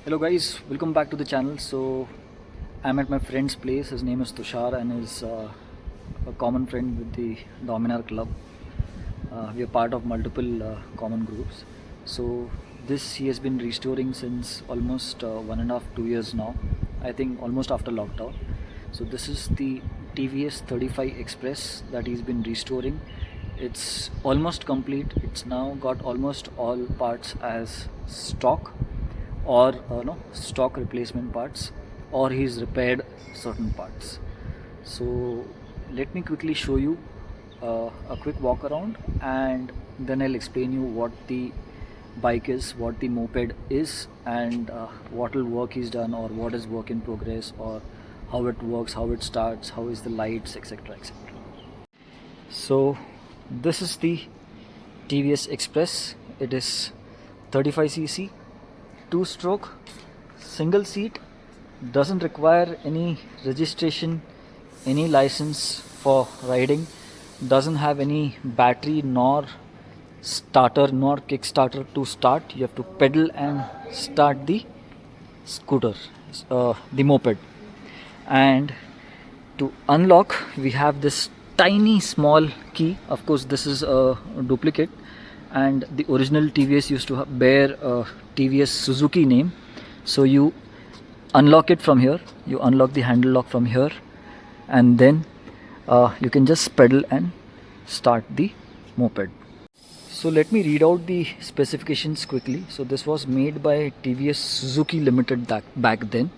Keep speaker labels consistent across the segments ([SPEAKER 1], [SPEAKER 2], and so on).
[SPEAKER 1] Hello guys, welcome back to the channel. So I'm at my friend's place. His name is Tushar and is a common friend with the Dominar club. We are part of multiple common groups. So this he has been restoring since almost 1.5 to 2 years now. I think almost after lockdown. So this is the TVS 35 Express that he's been restoring. It's almost complete. It's now got almost all parts as stock or no stock replacement parts, or he's repaired certain parts. So let me quickly show you a quick walk around, and then I'll explain you what the bike is, what the moped is, and what will work is done, or what is work in progress, or how it works, how it starts, how is the lights, etc, etc. So this is the TVS Express. It is 35cc, 2-stroke, single seat, doesn't require any registration, any license for riding, doesn't have any battery nor starter nor kickstarter to start. You have to pedal and start the scooter, the moped. And to unlock, we have this tiny small key. Of course this is a duplicate, and the original TVS used to bear a TVS Suzuki name. So you unlock it from here, you unlock the handle lock from here, and then you can just pedal and start the moped. So let me read out the specifications quickly. So this was made by TVS Suzuki Limited back then,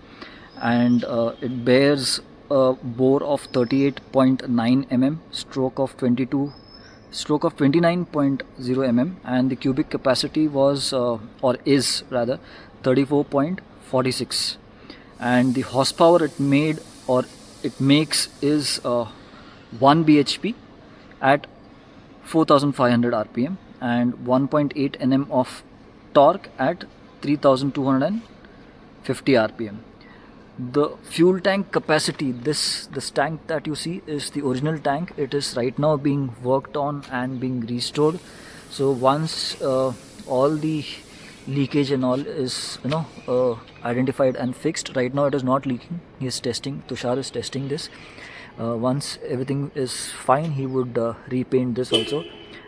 [SPEAKER 1] and it bears a bore of 38.9 mm, stroke of 29.0 mm, and the cubic capacity was or is rather 34.46, and the horsepower it made or it makes is 1 bhp at 4500 rpm and 1.8 Nm of torque at 3250 rpm. The fuel tank capacity, this tank that you see is the original tank. It is right now being worked on and being restored. So once all the leakage and all is identified and fixed, right now it is not leaking. He is testing, Tushar is testing this. Once everything is fine, he would repaint this also.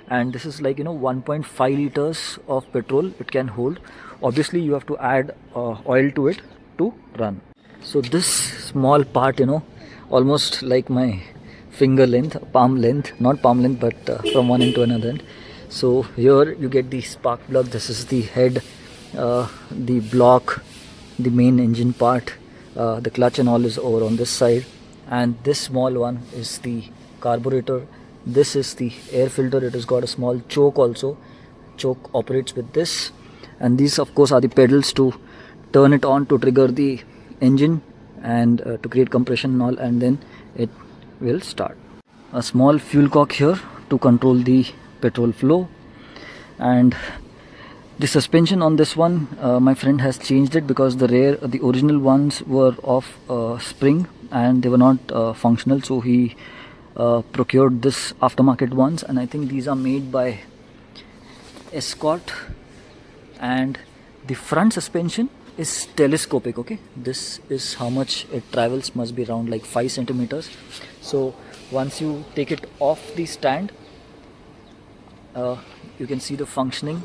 [SPEAKER 1] And this is like 1.5 liters of petrol it can hold. Obviously you have to add oil to it to run. So this small part, almost like my finger length, palm length, not palm length, but from one end to another end. So here you get the spark plug. This is the head, the block, the main engine part, the clutch and all is over on this side. And this small one is the carburetor. This is the air filter. It has got a small choke also. Choke operates with this. And these of course are the pedals to turn it on to trigger the engine and to create compression and all, and then it will start. A small fuel cock here to control the petrol flow. And the suspension on this one, my friend has changed it because the original ones were of spring and they were not functional, so he procured this aftermarket ones, and I think these are made by Escort. And the front suspension is telescopic. Okay, this is how much it travels, must be around like 5 centimeters. So once you take it off the stand, you can see the functioning.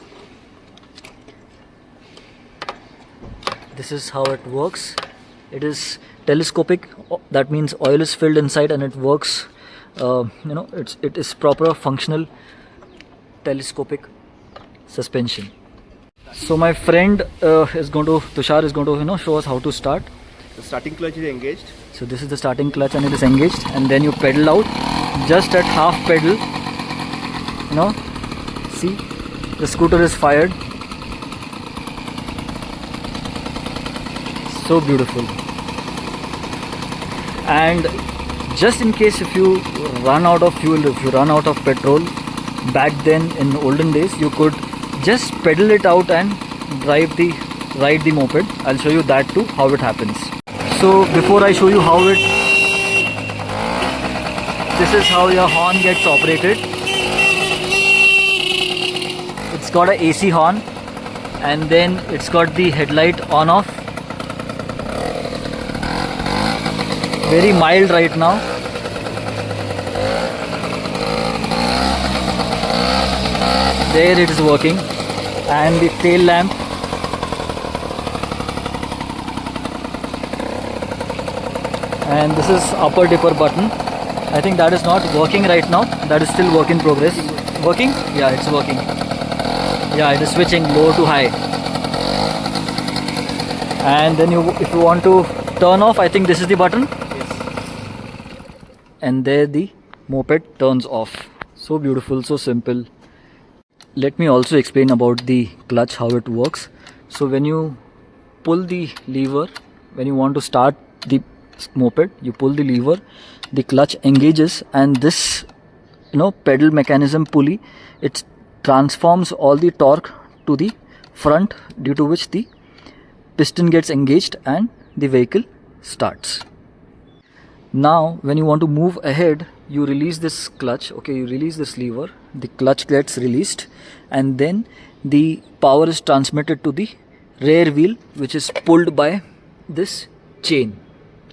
[SPEAKER 1] This is how it works. It is telescopic, that means oil is filled inside and it works. It is proper functional telescopic suspension. So my friend Tushar is going to show us how to start.
[SPEAKER 2] The starting clutch is engaged.
[SPEAKER 1] So this is the starting clutch and it is engaged, and then you pedal out just at half pedal. See, the scooter is fired. So beautiful. And just in case if you run out of fuel, if you run out of petrol, back then in olden days you could just pedal it out and ride the moped. I'll show you that too, how it happens. So before I show you how this is how your horn gets operated. It's got a AC horn, and then it's got the headlight on off, very mild right now. There it is working, and the tail lamp. And this is upper dipper button. I think that is not working right now. That is still work in progress. Working? Yeah, it's working. Yeah, it is switching low to high. And then if you want to turn off, I think this is the button. And there the moped turns off. So beautiful, so simple. Let me also explain about the clutch, how it works. So when you pull the lever, when you want to start the moped, you pull the lever, the clutch engages, and this pedal mechanism pulley, it transforms all the torque to the front, due to which the piston gets engaged and the vehicle starts. Now when you want to move ahead, you release this clutch, okay, you release this lever, the clutch gets released, and then the power is transmitted to the rear wheel, which is pulled by this chain.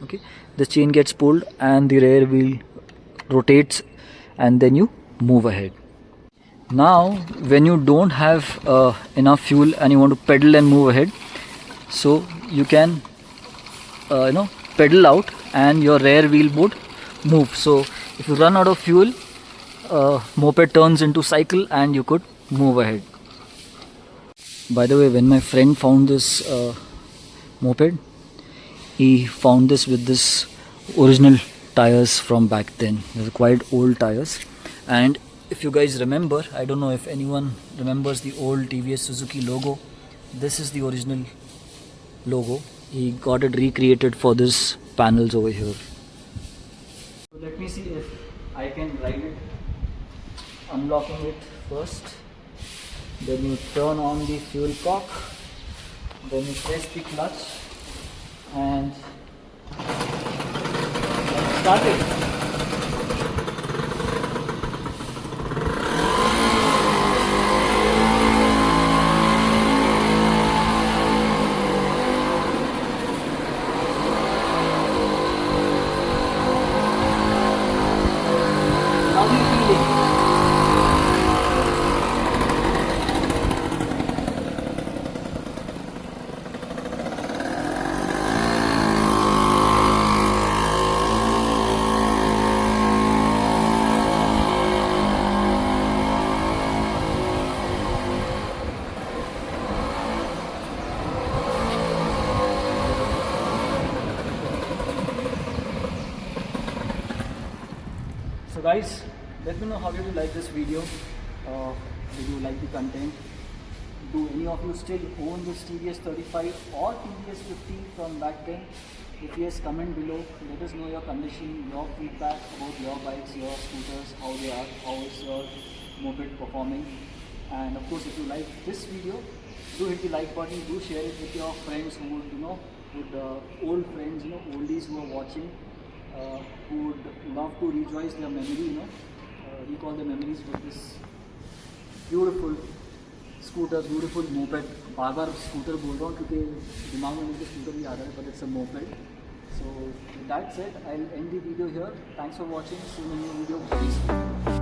[SPEAKER 1] Okay, the chain gets pulled and the rear wheel rotates, and then you move ahead. Now when you don't have enough fuel and you want to pedal and move ahead, so you can pedal out and your rear wheel would move. So if you run out of fuel, moped turns into cycle and you could move ahead. By the way, when my friend found this moped, he found this with this original tires from back then. They're quite old tires, and if you guys remember, I don't know if anyone remembers the old TVS Suzuki logo. This is the original logo. He got it recreated for this panels over here. So let me see if I can ride it. Unlocking it first, then you turn on the fuel cock, then you press the clutch and start it. So guys, let me know how did you like this video. Did you like the content? Do any of you still own this TVS 35 or TVS 50 from back then? If yes, comment below. Let us know your condition, your feedback about your bikes, your scooters, how they are, how is your moped performing. And of course, if you like this video, do hit the like button, do share it with your friends who would, old friends, oldies who are watching, who would love to rejoice their memory, recall their memories with this beautiful scooter, beautiful moped. Bar bar scooter बोल रहा हूँ क्योंकि दिमाग में मुझे scooter भी आ रहा है, but it's a moped. So with that said, I'll end the video here. Thanks for watching. See you in a new video very soon.